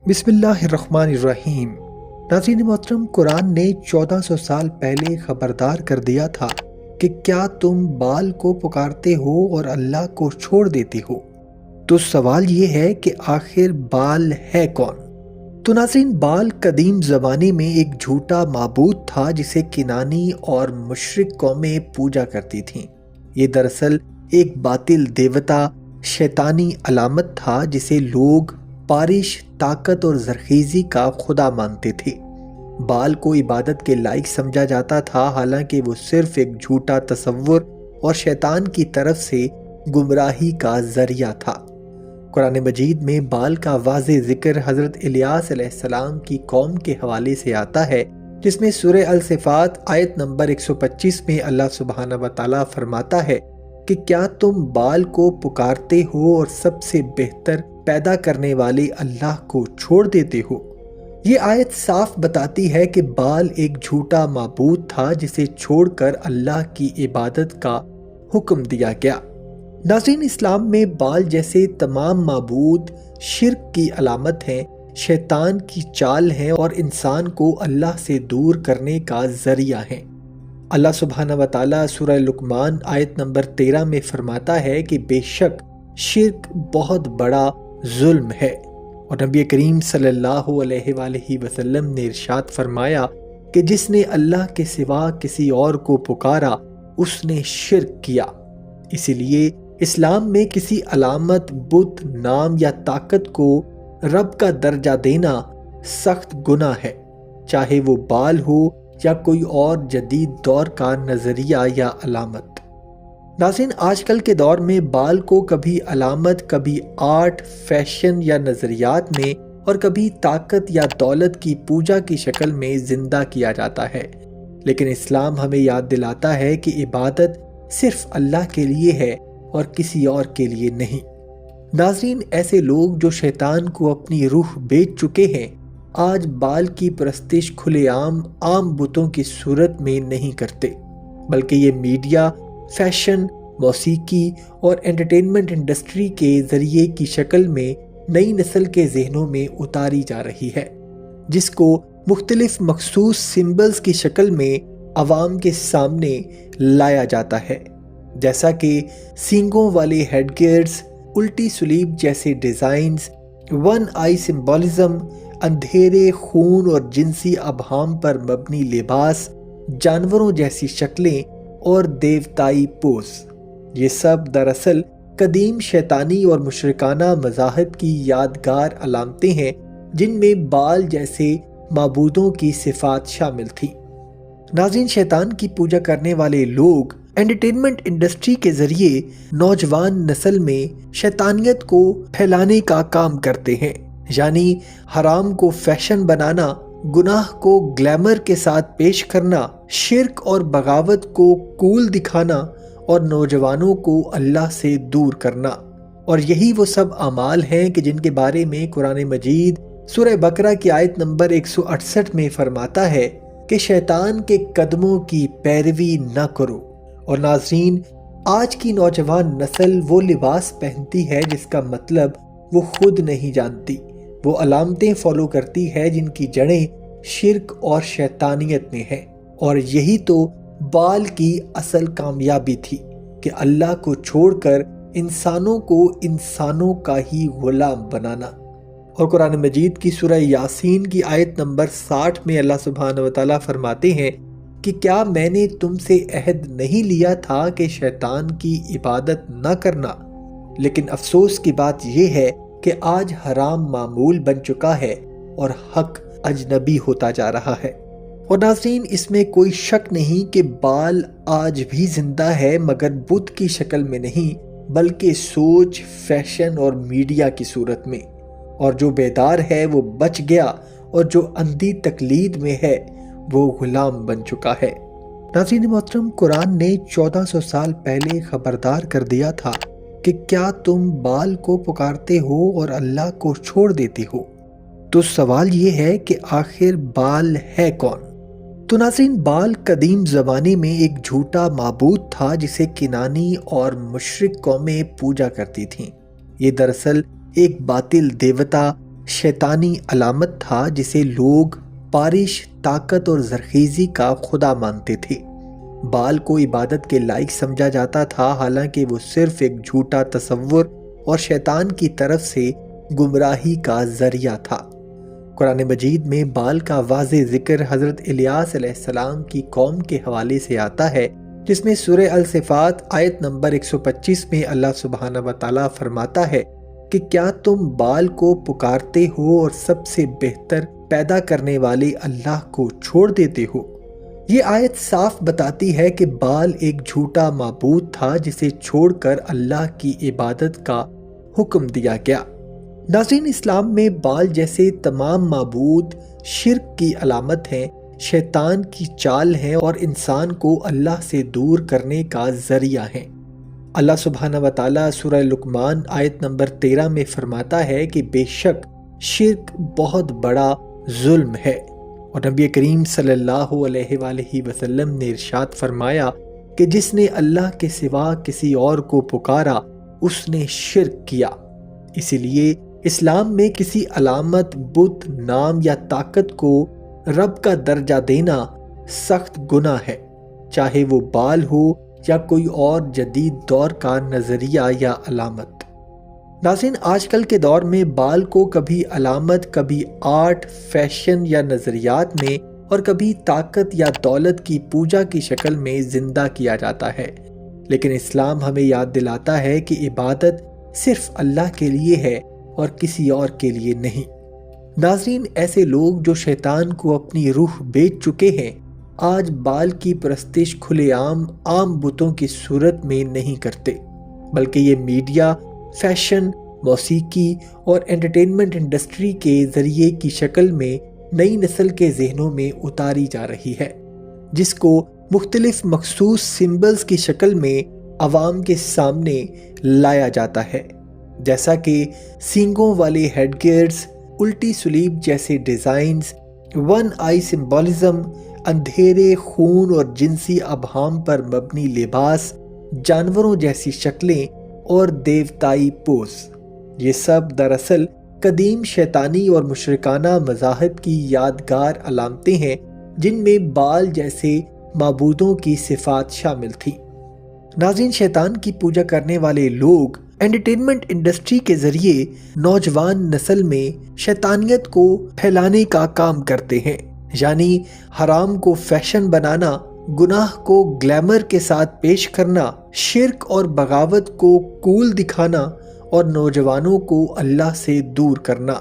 بسم اللہ الرحمن الرحیم۔ ناظرین محترم، قرآن نے 1400 سال پہلے خبردار کر دیا تھا کہ کیا تم بال کو پکارتے ہو اور اللہ کو چھوڑ دیتے ہو؟ تو سوال یہ ہے کہ آخر بال ہے کون؟ تو ناظرین، بال قدیم زمانے میں ایک جھوٹا معبود تھا جسے کنانی اور مشرک قومیں پوجا کرتی تھیں۔ یہ دراصل ایک باطل دیوتا، شیطانی علامت تھا جسے لوگ بارش، طاقت اور زرخیزی کا خدا مانتے تھے۔ بال کو عبادت کے لائق سمجھا جاتا تھا، حالانکہ وہ صرف ایک جھوٹا تصور اور شیطان کی طرف سے گمراہی کا ذریعہ تھا۔ قرآن مجید میں بال کا واضح ذکر حضرت الیاس علیہ السلام کی قوم کے حوالے سے آتا ہے، جس میں سورہ الصفات آیت نمبر 125 میں اللہ سبحانہ و تعالیٰ فرماتا ہے کہ کیا تم بال کو پکارتے ہو اور سب سے بہتر پیدا کرنے والے اللہ کو چھوڑ دیتے ہو؟ یہ آیت صاف بتاتی ہے کہ بال ایک جھوٹا معبود تھا جسے چھوڑ کر اللہ کی عبادت کا حکم دیا گیا۔ ناظرین، اسلام میں بال جیسے تمام معبود شرک کی علامت ہیں، شیطان کی چال ہیں اور انسان کو اللہ سے دور کرنے کا ذریعہ ہیں۔ اللہ سبحانہ و تعالیٰ سورہ لقمان آیت نمبر 13 میں فرماتا ہے کہ بے شک شرک بہت بڑا ظلم ہے، اور نبی کریم صلی اللہ علیہ وآلہ وسلم نے ارشاد فرمایا کہ جس نے اللہ کے سوا کسی اور کو پکارا اس نے شرک کیا۔ اسی لیے اسلام میں کسی علامت، بت، نام یا طاقت کو رب کا درجہ دینا سخت گناہ ہے، چاہے وہ بال ہو یا کوئی اور جدید دور کا نظریہ یا علامت۔ ناظرین، آج کل کے دور میں بال کو کبھی علامت، کبھی آرٹ، فیشن یا نظریات میں، اور کبھی طاقت یا دولت کی پوجا کی شکل میں زندہ کیا جاتا ہے، لیکن اسلام ہمیں یاد دلاتا ہے کہ عبادت صرف اللہ کے لیے ہے اور کسی اور کے لیے نہیں۔ ناظرین، ایسے لوگ جو شیطان کو اپنی روح بیچ چکے ہیں، آج بال کی پرستش کھلے عام بتوں کی صورت میں نہیں کرتے، بلکہ یہ میڈیا، فیشن، موسیقی اور انٹرٹینمنٹ انڈسٹری کے ذریعے کی شکل میں نئی نسل کے ذہنوں میں اتاری جا رہی ہے، جس کو مختلف مخصوص سمبلز کی شکل میں عوام کے سامنے لایا جاتا ہے، جیسا کہ سینگوں والے ہیڈ گیئرز، الٹی سلیب جیسے ڈیزائنز، ون آئی سمبولزم، اندھیرے، خون اور جنسی ابہام پر مبنی لباس، جانوروں جیسی شکلیں اور دیوتائی پوز۔ یہ سب دراصل قدیم شیطانی اور مشرکانہ مذاہب کی یادگار علامتیں ہیں، جن میں بال جیسے معبودوں کی صفات شامل تھیں۔ ناظرین، شیطان کی پوجا کرنے والے لوگ انٹرٹینمنٹ انڈسٹری کے ذریعے نوجوان نسل میں شیطانیت کو پھیلانے کا کام کرتے ہیں، یعنی حرام کو فیشن بنانا، گناہ کو گلیمر کے ساتھ پیش کرنا، شرک اور بغاوت کو کول دکھانا اور نوجوانوں کو اللہ سے دور کرنا۔ اور یہی وہ سب اعمال ہیں کہ جن کے بارے میں قرآن مجید سورہ بقرہ کی آیت نمبر 168 میں فرماتا ہے کہ شیطان کے قدموں کی پیروی نہ کرو۔ اور ناظرین، آج کی نوجوان نسل وہ لباس پہنتی ہے جس کا مطلب وہ خود نہیں جانتی، وہ علامتیں فالو کرتی ہے جن کی جڑیں شرک اور شیطانیت میں ہیں، اور یہی تو بال کی اصل کامیابی تھی کہ اللہ کو چھوڑ کر انسانوں کو انسانوں کا ہی غلام بنانا۔ اور قرآن مجید کی سورہ یاسین کی آیت نمبر 60 میں اللہ سبحانہ و تعالیٰ فرماتے ہیں کہ کیا میں نے تم سے عہد نہیں لیا تھا کہ شیطان کی عبادت نہ کرنا؟ لیکن افسوس کی بات یہ ہے کہ آج حرام معمول بن چکا ہے اور حق اجنبی ہوتا جا رہا ہے۔ اور ناظرین، اس میں کوئی شک نہیں کہ بال آج بھی زندہ ہے، مگر بت کی شکل میں نہیں، بلکہ سوچ، فیشن اور میڈیا کی صورت میں۔ اور جو بیدار ہے وہ بچ گیا، اور جو اندھی تقلید میں ہے وہ غلام بن چکا ہے۔ ناظرین محترم، قرآن نے 1400 سال پہلے خبردار کر دیا تھا کہ کیا تم بال کو پکارتے ہو اور اللہ کو چھوڑ دیتے ہو؟ تو سوال یہ ہے کہ آخر بال ہے کون؟ تو ناظرین، بال قدیم زمانے میں ایک جھوٹا معبود تھا جسے کنانی اور مشرک قومیں پوجا کرتی تھیں۔ یہ دراصل ایک باطل دیوتا، شیطانی علامت تھا جسے لوگ بارش، طاقت اور زرخیزی کا خدا مانتے تھے۔ بال کو عبادت کے لائق سمجھا جاتا تھا، حالانکہ وہ صرف ایک جھوٹا تصور اور شیطان کی طرف سے گمراہی کا ذریعہ تھا۔ قرآن مجید میں بال کا واضح ذکر حضرت الیاس علیہ السلام کی قوم کے حوالے سے آتا ہے، جس میں سورہ الصفات آیت نمبر 125 میں اللہ سبحانہ و تعالیٰ فرماتا ہے کہ کیا تم بال کو پکارتے ہو اور سب سے بہتر پیدا کرنے والے اللہ کو چھوڑ دیتے ہو؟ یہ آیت صاف بتاتی ہے کہ بال ایک جھوٹا معبود تھا جسے چھوڑ کر اللہ کی عبادت کا حکم دیا گیا۔ ناظرین، اسلام میں بال جیسے تمام معبود شرک کی علامت ہیں، شیطان کی چال ہیں اور انسان کو اللہ سے دور کرنے کا ذریعہ ہیں۔ اللہ سبحانہ و تعالیٰ سورہ لقمان آیت نمبر 13 میں فرماتا ہے کہ بے شک شرک بہت بڑا ظلم ہے، اور نبی کریم صلی اللہ علیہ وآلہ وسلم نے ارشاد فرمایا کہ جس نے اللہ کے سوا کسی اور کو پکارا اس نے شرک کیا۔ اسی لیے اسلام میں کسی علامت، بت، نام یا طاقت کو رب کا درجہ دینا سخت گناہ ہے، چاہے وہ بال ہو یا کوئی اور جدید دور کا نظریہ یا علامت۔ ناظرین، آج کل کے دور میں بال کو کبھی علامت، کبھی آرٹ، فیشن یا نظریات میں، اور کبھی طاقت یا دولت کی پوجا کی شکل میں زندہ کیا جاتا ہے، لیکن اسلام ہمیں یاد دلاتا ہے کہ عبادت صرف اللہ کے لیے ہے اور کسی اور کے لیے نہیں۔ ناظرین، ایسے لوگ جو شیطان کو اپنی روح بیچ چکے ہیں، آج بال کی پرستش کھلے عام بتوں کی صورت میں نہیں کرتے، بلکہ یہ میڈیا، فیشن، موسیقی اور انٹرٹینمنٹ انڈسٹری کے ذریعے کی شکل میں نئی نسل کے ذہنوں میں اتاری جا رہی ہے، جس کو مختلف مخصوص سمبلز کی شکل میں عوام کے سامنے لایا جاتا ہے، جیسا کہ سینگوں والے ہیڈ گیئرز، الٹی سلیب جیسے ڈیزائنز، ون آئی سمبولزم، اندھیرے، خون اور جنسی ابہام پر مبنی لباس، جانوروں جیسی شکلیں اور دیوتائی پوز۔ یہ سب دراصل قدیم شیطانی اور مشرکانہ مذاہب کی یادگار علامتیں ہیں، جن میں بال جیسے معبودوں کی صفات شامل تھیں۔ ناظرین، شیطان کی پوجا کرنے والے لوگ انٹرٹینمنٹ انڈسٹری کے ذریعے نوجوان نسل میں شیطانیت کو پھیلانے کا کام کرتے ہیں، یعنی حرام کو فیشن بنانا، گناہ کو گلیمر کے ساتھ پیش کرنا، شرک اور بغاوت کو کول دکھانا اور نوجوانوں کو اللہ سے دور کرنا۔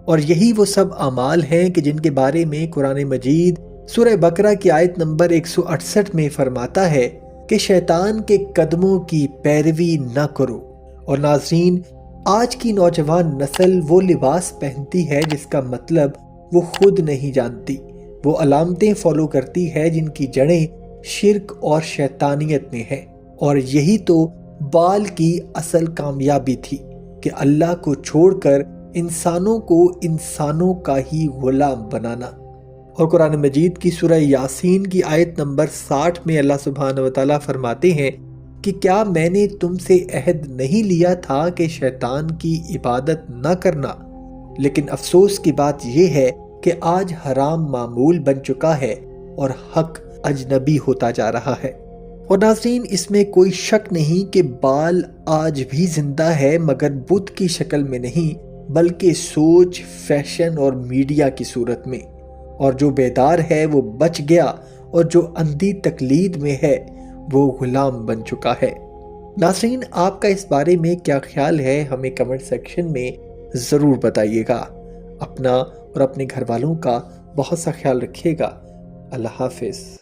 اور یہی وہ سب اعمال ہیں کہ جن کے بارے میں قرآن مجید سورہ بقرہ کی آیت نمبر 168 میں فرماتا ہے کہ شیطان کے قدموں کی پیروی نہ کرو۔ اور ناظرین، آج کی نوجوان نسل وہ لباس پہنتی ہے جس کا مطلب وہ خود نہیں جانتی، وہ علامتیں فالو کرتی ہے جن کی جڑیں شرک اور شیطانیت میں ہیں، اور یہی تو بال کی اصل کامیابی تھی کہ اللہ کو چھوڑ کر انسانوں کو انسانوں کا ہی غلام بنانا۔ اور قرآن مجید کی سورہ یاسین کی آیت نمبر 60 میں اللہ سبحانہ و تعالیٰ فرماتے ہیں کہ کیا میں نے تم سے عہد نہیں لیا تھا کہ شیطان کی عبادت نہ کرنا؟ لیکن افسوس کی بات یہ ہے کہ آج حرام معمول بن چکا ہے اور حق اجنبی ہوتا جا رہا ہے۔ اور ناظرین، اس میں کوئی شک نہیں کہ بال آج بھی زندہ ہے، مگر بت کی شکل میں نہیں بلکہ سوچ، فیشن اور میڈیا کی صورت میں۔ اور جو بیدار ہے وہ بچ گیا، اور جو اندھی تقلید میں ہے وہ غلام بن چکا ہے۔ ناظرین، آپ کا اس بارے میں کیا خیال ہے؟ ہمیں کمنٹ سیکشن میں ضرور بتائیے گا۔ اپنا اور اپنے گھر والوں کا بہت سا خیال رکھیے گا۔ اللہ حافظ۔